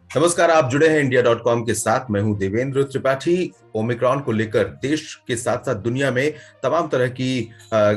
नमस्कार, आप जुड़े हैं इंडिया.com के साथ। मैं हूं देवेंद्र त्रिपाठी। ओमिक्रॉन को लेकर देश के साथ साथ दुनिया में तमाम तरह की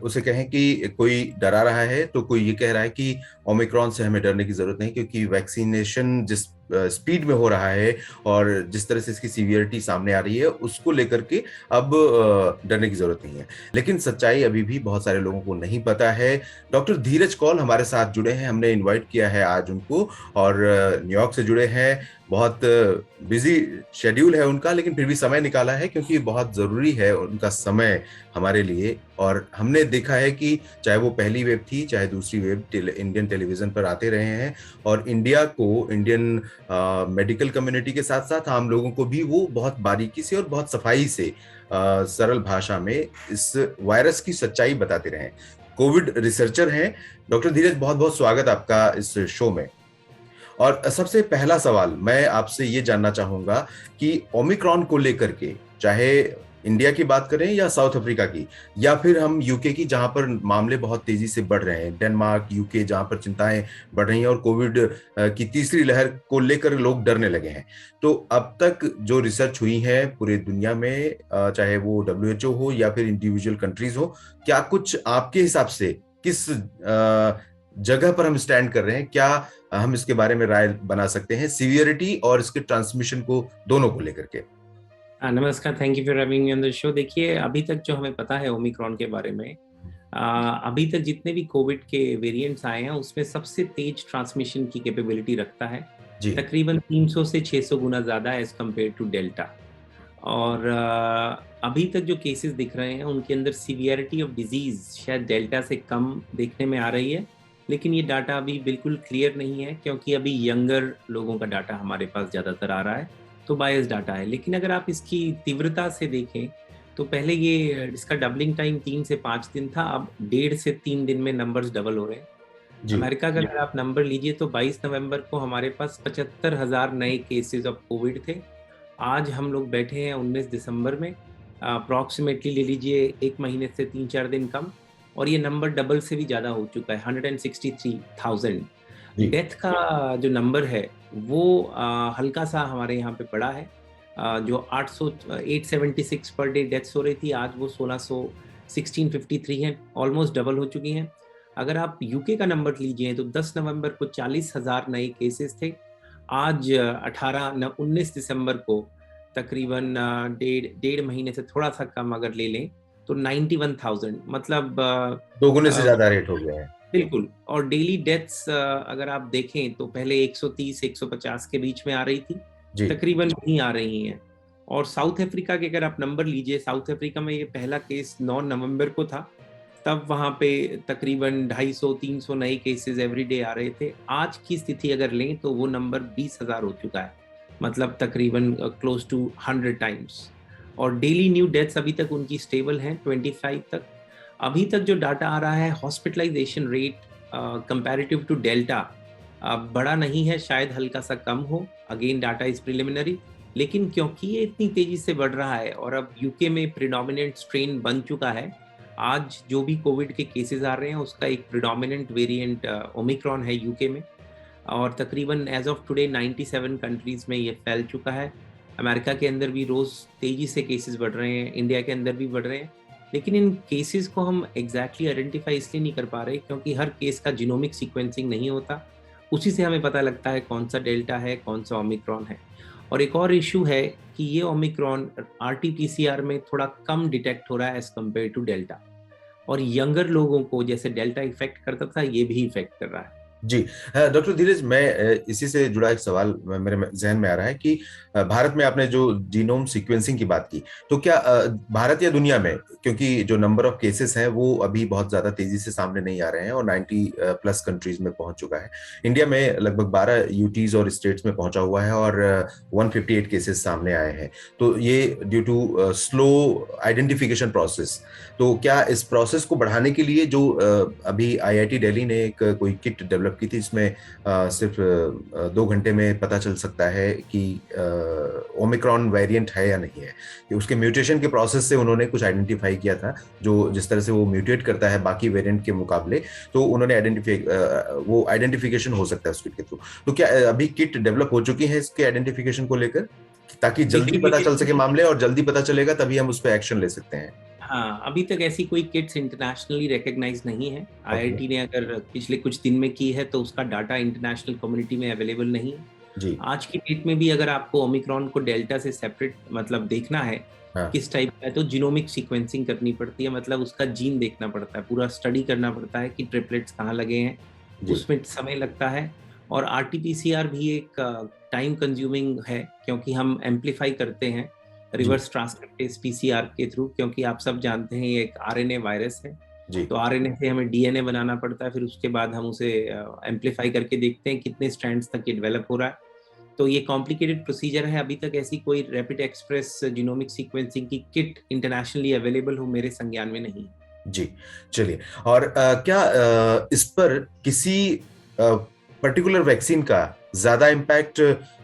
उसे कहें कि कोई डरा रहा है तो कोई ये कह रहा है कि ओमिक्रॉन से हमें डरने की जरूरत नहीं, क्योंकि वैक्सीनेशन जिस स्पीड में हो रहा है और जिस तरह से इसकी सीवियरिटी सामने आ रही है उसको लेकर के अब डरने की जरूरत नहीं है। लेकिन सच्चाई अभी भी बहुत सारे लोगों को नहीं पता है। डॉक्टर धीरज कौल हमारे साथ जुड़े हैं, हमने इनवाइट किया है आज उनको, और न्यूयॉर्क से जुड़े हैं। बहुत बिजी शेड्यूल है उनका, लेकिन फिर भी समय निकाला है क्योंकि बहुत जरूरी है उनका समय हमारे लिए। और हमने देखा है कि चाहे वो पहली वेब थी चाहे दूसरी वेब, इंडियन टेलीविजन पर आते रहे हैं और इंडिया को, इंडियन मेडिकल कम्युनिटी के साथ साथ आम लोगों को भी वो बहुत बारीकी से और बहुत सफाई से सरल भाषा में इस वायरस की सच्चाई बताते रहे। कोविड रिसर्चर हैं डॉक्टर धीरज, बहुत बहुत स्वागत आपका इस शो में। और सबसे पहला सवाल मैं आपसे ये जानना चाहूंगा कि ओमिक्रॉन को लेकर के, चाहे इंडिया की बात करें या साउथ अफ्रीका की, या फिर हम यूके की जहां पर मामले बहुत तेजी से बढ़ रहे हैं, डेनमार्क, यूके जहां पर चिंताएं बढ़ रही हैं और कोविड की तीसरी लहर को लेकर लोग डरने लगे हैं। तो अब तक जो रिसर्च हुई है पूरे दुनिया में, चाहे वो WHO हो या फिर इंडिविजुअल कंट्रीज हो, क्या कुछ आपके हिसाब से किस जगह पर हम स्टैंड कर रहे हैं? क्या हम इसके बारे में राय बना सकते हैं, सीवियरिटी और इसके ट्रांसमिशन को, दोनों को लेकर के? नमस्कार, thank you for having me on the show. देखिए, अभी तक जो हमें पता है ओमिक्रॉन के बारे में, अभी तक जितने भी कोविड के वेरिएंट्स आए हैं उसमें सबसे तेज ट्रांसमिशन की कैपेबिलिटी रखता है। जी। तकरीबन 300 से 600 गुना ज़्यादा एज कम्पेयर टू डेल्टा। और अभी तक जो केसेस दिख रहे हैं उनके अंदर सीवियरिटी ऑफ डिजीज़ शायद डेल्टा से कम देखने में आ रही है, लेकिन ये डाटा अभी बिल्कुल क्लियर नहीं है क्योंकि अभी यंगर लोगों का डाटा हमारे पास ज़्यादातर आ रहा है, तो बायस डाटा है। लेकिन अगर आप इसकी तीव्रता से देखें तो पहले ये इसका डबलिंग टाइम 3 से 5 दिन था, अब 1.5 से 3 दिन में नंबर्स डबल हो रहे हैं। जी। अमेरिका का अगर आप नंबर लीजिए तो 22 नवंबर को हमारे पास 75,000 नए केसेस ऑफ कोविड थे। आज हम लोग बैठे हैं 19 दिसंबर में, अप्रॉक्सीमेटली ले लीजिए 1 महीने से 3-4 दिन कम, और ये नंबर डबल से भी ज़्यादा हो चुका है, 163,000। जी। डेथ का जो नंबर है वो हल्का सा हमारे यहाँ पे बढ़ा है। जो 876 पर डे डेथ्स हो रही थी, आज वो 1653 है, ऑलमोस्ट डबल हो चुकी हैं। अगर आप यूके का नंबर लीजिए तो 10 नवंबर को 40,000 नए केसेस थे। आज 19 दिसंबर को तकरीबन डेढ़ महीने से थोड़ा सा कम अगर ले लें तो 91,000, मतलब दोगुने से ज्यादा रेट हो गया है। बिल्कुल। और डेली डेथ्स अगर आप देखें तो पहले 130 150 के बीच में आ रही थी, जी। तकरीबन नहीं आ रही हैं। और साउथ अफ्रीका के अगर आप नंबर लीजिए, साउथ अफ्रीका में ये पहला केस 9 नवंबर को था, तब वहाँ पे तकरीबन 250-300 नए केसेस एवरीडे आ रहे थे। आज की स्थिति अगर लें तो वो नंबर 20,000 हो चुका है, मतलब तकरीबन क्लोज टू 100 टाइम्स। और डेली न्यू डेथ्स अभी तक उनकी स्टेबल हैं 25 तक। अभी तक जो डाटा आ रहा है hospitalisation rate comparative to delta बड़ा नहीं है, शायद हल्का सा कम हो, अगेन डाटा इज प्रिलिमिनरी। लेकिन क्योंकि ये इतनी तेजी से बढ़ रहा है और अब यूके में प्रिडोमिनेंट स्ट्रेन बन चुका है, आज जो भी कोविड के केसेस आ रहे हैं उसका एक प्रिडोमिनेंट वेरिएंट ओमिक्रॉन है यूके में। और तकरीबन एज ऑफ टुडे 97 कंट्रीज में ये फैल चुका है। अमेरिका के अंदर भी रोज़ तेज़ी से केसेस बढ़ रहे हैं, इंडिया के अंदर भी बढ़ रहे हैं। लेकिन इन केसेस को हम एग्जैक्टली आइडेंटिफाई इसलिए नहीं कर पा रहे क्योंकि हर केस का जीनोमिक सीक्वेंसिंग नहीं होता, उसी से हमें पता लगता है कौन सा डेल्टा है, कौन सा ओमिक्रॉन है। और एक और इशू है कि ये ओमिक्रॉन RT-PCR में थोड़ा कम डिटेक्ट हो रहा है एज कम्पेयर टू डेल्टा, और यंगर लोगों को जैसे डेल्टा इफेक्ट करता था ये भी इफेक्ट कर रहा है। जी। डॉक्टर धीरज, मैं इसी से जुड़ा एक सवाल मेरे जहन में आ रहा है कि भारत में आपने जो जीनोम सीक्वेंसिंग की बात की, तो क्या भारत या दुनिया में, क्योंकि जो नंबर ऑफ केसेस हैं वो अभी बहुत ज्यादा तेजी से सामने नहीं आ रहे हैं और 90 प्लस कंट्रीज में पहुंच चुका है। इंडिया में लगभग 12 यूटीज और स्टेट्स में पहुंचा हुआ है और 158 केसेस सामने आए हैं। तो ये due to slow identification process. तो क्या इस प्रोसेस को बढ़ाने के लिए जो अभी IIT दिल्ली ने एक कोई किट डेवलप डेवलप की थी, जिसमें सिर्फ 2 घंटे में पता चल सकता है कि ओमिक्रॉन वेरिएंट है या नहीं है। कि उसके म्यूटेशन के प्रोसेस से उन्होंने कुछ आइडेंटिफाई किया था, जो जिस तरह से वो म्यूटेट करता है बाकी वेरिएंट के मुकाबले, तो उन्होंने वो आइडेंटिफिकेशन हो सकता है उस किट के थ्रू। तो क्या अभी किट डेवलप हो चुकी है इसके आइडेंटिफिकेशन को लेकर, ताकि जल्दी पता चल सके मामले, और जल्दी पता चलेगा तभी हम उस पर एक्शन ले सकते हैं? हाँ, अभी तक ऐसी कोई किट्स इंटरनेशनली रिकॉग्नाइज नहीं है। ओके। IIT ने अगर पिछले कुछ दिन में की है तो उसका डाटा इंटरनेशनल कम्युनिटी में अवेलेबल नहीं है। जी। आज की डेट में भी अगर आपको ओमिक्रॉन को डेल्टा से सेपरेट मतलब देखना है हाँ। किस टाइप का है, तो जीनोमिक सीक्वेंसिंग करनी पड़ती है, मतलब उसका जीन देखना पड़ता है, पूरा स्टडी करना पड़ता है कि ट्रिपलेट्स कहाँ लगे हैं, जी। उसमें समय लगता है। और RT-PCR भी एक टाइम कंज्यूमिंग है, क्योंकि हम एम्पलीफाई करते हैं जी। रिवर्स ट्रांसक्रिप्टेज PCR के थ्रू, क्योंकि आप सब जानते हैं ये एक RNA वायरस है। जी। तो RNA से हमें DNA बनाना पड़ता है, फिर उसके बाद हम उसे एम्पलीफाई करके देखते हैं कितने स्ट्रैंड्स तक ये डेवलप हो रहा है। तो ये कॉम्प्लिकेटेड प्रोसीजर है। अभी तक ऐसी कोई रैपिड एक्सप्रेस जीनोमिक सीक्वेंसिंग की किट इंटरनेशनली अवेलेबल हो मेरे संज्ञान में नहीं। जी। चलिए, और क्या इस पर किसी पर्टिकुलर वैक्सीन का ज्यादा इम्पैक्ट,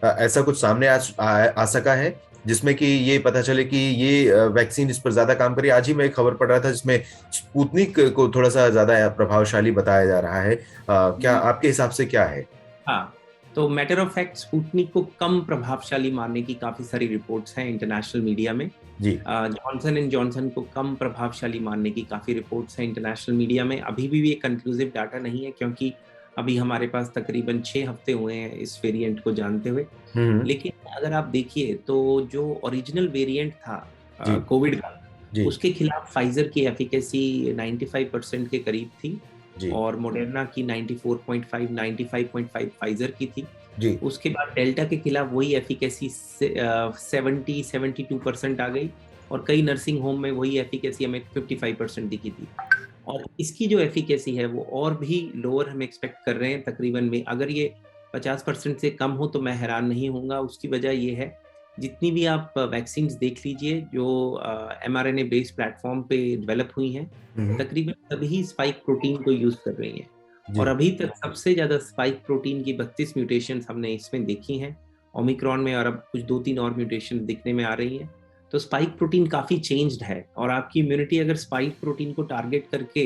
ऐसा कुछ सामने आ सका है जिसमें कि ये पता चले कि ये वैक्सीन इस पर ज्यादा काम करी? आज ही मैं एक खबर पढ़ रहा था जिसमें स्पुतनिक को थोड़ा सा ज्यादा प्रभावशाली बताया जा रहा है। क्या आपके हिसाब से क्या है? हाँ, तो मैटर ऑफ फैक्ट स्पुतनिक को कम प्रभावशाली मानने की काफी सारी रिपोर्ट्स हैं इंटरनेशनल मीडिया में। जी। जॉनसन एंड जॉनसन को कम प्रभावशाली मानने की काफी रिपोर्ट्स हैं इंटरनेशनल मीडिया में। अभी भी ये कंक्लूसिव डाटा नहीं है, क्योंकि अभी हमारे पास तकरीबन 6 हफ्ते हुए हैं इस वेरिएंट को जानते हुए। हम्म। लेकिन अगर आप देखिए तो जो ओरिजिनल वेरिएंट था जी। कोविड का, जी। उसके खिलाफ फाइजर की एफिकेसी 95% के करीब थी, जी। और मोडर्ना की 94.5 95.5 फाइजर की थी। जी। उसके बाद डेल्टा के खिलाफ वही एफिकेसी 72% आ गई, और कई नर्सिंग होम में वही एफिकेसी हमें 55% दिखी थी। और इसकी जो एफिकेसी है वो और भी लोअर हम एक्सपेक्ट कर रहे हैं तकरीबन में। अगर ये 50% से कम हो तो मैं हैरान नहीं होऊंगा। उसकी वजह ये है, जितनी भी आप वैक्सीन देख लीजिए जो mRNA बेस्ड प्लेटफॉर्म पे डेवलप हुई हैं, हम्म। तकरीबन सभी स्पाइक प्रोटीन को यूज कर रही हैं। जी। और अभी तक सबसे ज्यादा स्पाइक प्रोटीन की 32 म्यूटेशन हमने इसमें देखी हैं ओमिक्रॉन में, और अब कुछ 2-3 और म्यूटेशन दिखने में आ रही हैं। तो स्पाइक प्रोटीन काफी चेंज्ड है, और आपकी इम्यूनिटी अगर स्पाइक प्रोटीन को टारगेट करके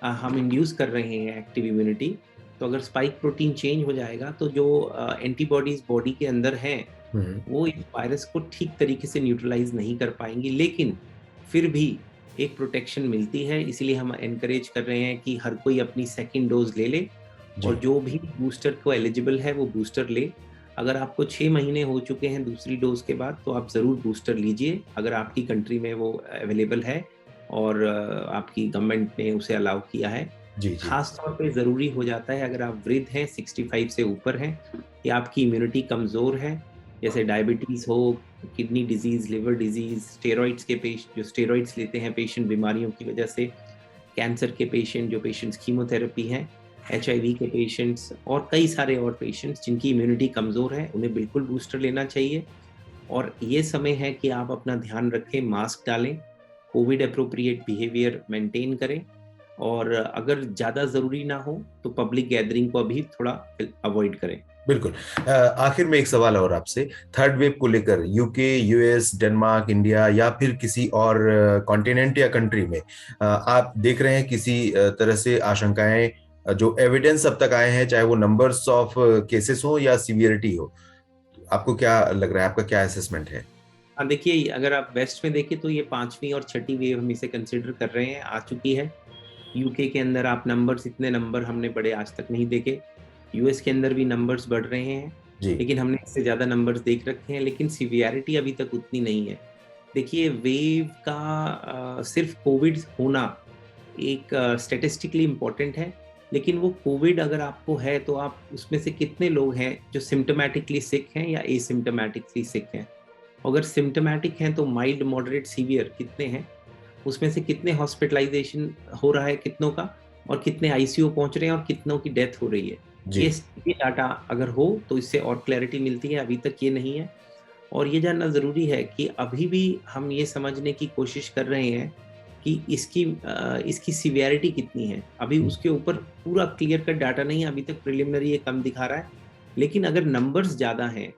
हम इंड्यूस कर रहे हैं एक्टिव इम्यूनिटी, तो अगर स्पाइक प्रोटीन चेंज हो जाएगा तो जो एंटीबॉडीज बॉडी के अंदर हैं हम्म। वो इस वायरस को ठीक तरीके से न्यूट्रलाइज नहीं कर पाएंगी, लेकिन फिर भी एक प्रोटेक्शन मिलती है। इसीलिए हम एनकरेज कर रहे हैं कि हर कोई अपनी सेकंड डोज ले ले, जी। और जो भी बूस्टर को एलिजिबल है वो बूस्टर ले। अगर आपको 6 महीने हो चुके हैं दूसरी डोज के बाद, तो आप ज़रूर बूस्टर लीजिए अगर आपकी कंट्री में वो अवेलेबल है और आपकी गवर्नमेंट ने उसे अलाउ किया है। जी। जी। खास तौर पे ज़रूरी हो जाता है अगर आप वृद्ध हैं, 65 से ऊपर हैं, या आपकी इम्यूनिटी कमज़ोर है, जैसे डायबिटीज़ हो, kidney disease, liver disease, steroids के जो स्टेरॉइड्स लेते हैं पेशेंट बीमारियों की वजह से, कैंसर के पेशेंट, जो पेशेंट्स कीमोथेरेपी हैं, HIV के पेशेंट्स, और कई सारे और पेशेंट्स जिनकी इम्यूनिटी कमज़ोर है, उन्हें बिल्कुल बूस्टर लेना चाहिए। और ये समय है कि आप अपना ध्यान रखें, मास्क डालें, कोविड अप्रोप्रिएट बिहेवियर मेंटेन करें, और अगर ज़्यादा ज़रूरी ना हो तो पब्लिक गैदरिंग को अभी थोड़ा अवॉइड करें। बिल्कुल। आखिर में एक सवाल और आपसे, थर्ड वेव को लेकर यूके, US, डेनमार्क, इंडिया या फिर किसी और कॉन्टिनेंट या कंट्री में आप देख रहे हैं किसी तरह से आशंकाएं, जो एविडेंस अब तक आए हैं, चाहे वो नंबर्स ऑफ केसेस हो या सीवियरिटी हो, आपको क्या लग रहा है, आपका क्या असेसमेंट है? हाँ, देखिए अगर आप वेस्ट में देखें तो ये 5वीं और 6ठी वेव हम इसे कंसिडर कर रहे हैं, आ चुकी है। यूके के अंदर आप नंबर्स, इतने नंबर हमने बड़े आज तक नहीं देखे। US के अंदर भी नंबर्स बढ़ रहे हैं, जी। लेकिन हमने इससे ज़्यादा नंबर्स देख रखे हैं, लेकिन सीवियरिटी अभी तक उतनी नहीं है। देखिए वेव का सिर्फ कोविड होना एक स्टेटिस्टिकली इम्पोर्टेंट है, लेकिन वो कोविड अगर आपको है तो आप उसमें से कितने लोग हैं जो सिम्टोमेटिकली सिक हैं या एसिम्टोमेटिकली सिक हैं। अगर सिम्टोमेटिक हैं तो माइल्ड, मॉडरेट, सीवियर कितने हैं, उसमें से कितने हॉस्पिटलाइजेशन हो रहा है कितनों का, और कितने ICU पहुंच रहे हैं, और कितनों की डेथ हो रही है। जी। ये डाटा अगर हो तो इससे और क्लैरिटी मिलती है, अभी तक ये नहीं है। और ये जानना ज़रूरी है कि अभी भी हम ये समझने की कोशिश कर रहे हैं कि इसकी सिवियरिटी कितनी है। अभी उसके ऊपर पूरा क्लियर कट डाटा नहीं है, अभी तक प्रिलिमिनरी ये कम दिखा रहा है। लेकिन अगर नंबर्स ज़्यादा हैं,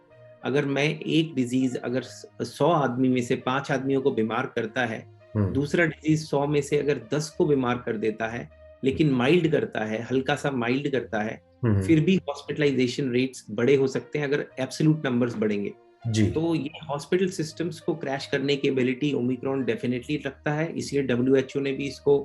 अगर मैं एक डिजीज अगर 100 आदमी में से 5 आदमियों को बीमार करता है, दूसरा डिजीज 100 में से अगर 10 को बीमार कर देता है, लेकिन माइल्ड करता है, हल्का सा माइल्ड करता है, फिर भी हॉस्पिटलाइजेशन रेट्स बड़े हो सकते हैं अगर एब्सोल्यूट नंबर्स बढ़ेंगे जी। तो ये हॉस्पिटल सिस्टम्स को क्रैश करने की एबिलिटी ओमिक्रॉन डेफिनेटली रखता है। इसलिए WHO ने भी इसको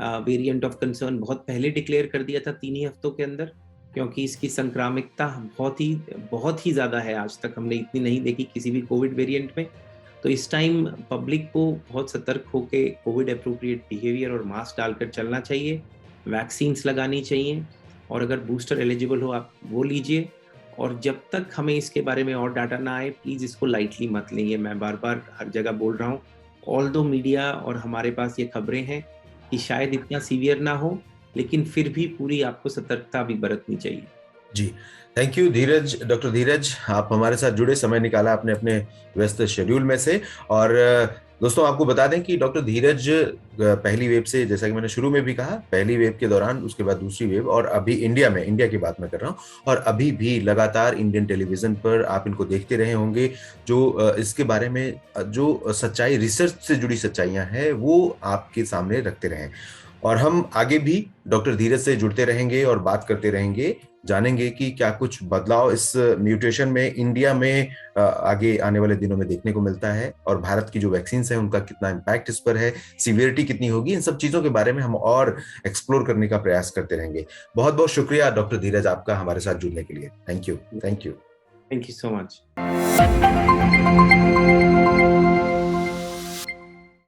वेरिएंट ऑफ कंसर्न बहुत पहले डिक्लेयर कर दिया था 3 ही हफ्तों के अंदर, क्योंकि इसकी संक्रामकता बहुत ही ज़्यादा है। आज तक हमने इतनी नहीं देखी किसी भी कोविड वेरिएंट में। तो इस टाइम पब्लिक को बहुत सतर्क होकर कोविड अप्रोप्रिएट बिहेवियर और मास्क डालकर चलना चाहिए, वैक्सीन्स लगानी चाहिए, और अगर बूस्टर एलिजिबल हो आप वो लीजिए। और जब तक हमें इसके बारे में और डाटा ना आए, प्लीज़ इसको लाइटली मत लेंगे। मैं बार बार हर जगह बोल रहा हूँ, ऑल्दो मीडिया और हमारे पास ये खबरें हैं कि शायद इतना सीवियर ना हो, लेकिन फिर भी पूरी आपको सतर्कता भी बरतनी चाहिए। जी, थैंक यू धीरज, डॉक्टर धीरज, आप हमारे साथ जुड़े, समय निकाला आपने अपने व्यस्त शेड्यूल में से। और दोस्तों आपको बता दें कि डॉक्टर धीरज पहली वेव से, जैसा कि मैंने शुरू में भी कहा, पहली वेव के दौरान, उसके बाद दूसरी वेव, और अभी इंडिया की बात मैं कर रहा हूँ, और अभी भी लगातार इंडियन टेलीविजन पर आप इनको देखते रहे होंगे, जो इसके बारे में जो सच्चाई, रिसर्च से जुड़ी सच्चाइयां हैं, वो आपके सामने रखते रहे। और हम आगे भी डॉक्टर धीरज से जुड़ते रहेंगे और बात करते रहेंगे, जानेंगे कि क्या कुछ बदलाव इस म्यूटेशन में इंडिया में आगे आने वाले दिनों में देखने को मिलता है, और भारत की जो वैक्सीन है उनका कितना इम्पैक्ट इस पर है, सीवियरिटी कितनी होगी, इन सब चीजों के बारे में हम और एक्सप्लोर करने का प्रयास करते रहेंगे। बहुत बहुत शुक्रिया डॉक्टर धीरज आपका हमारे साथ जुड़ने के लिए। Thank you. Thank you so much.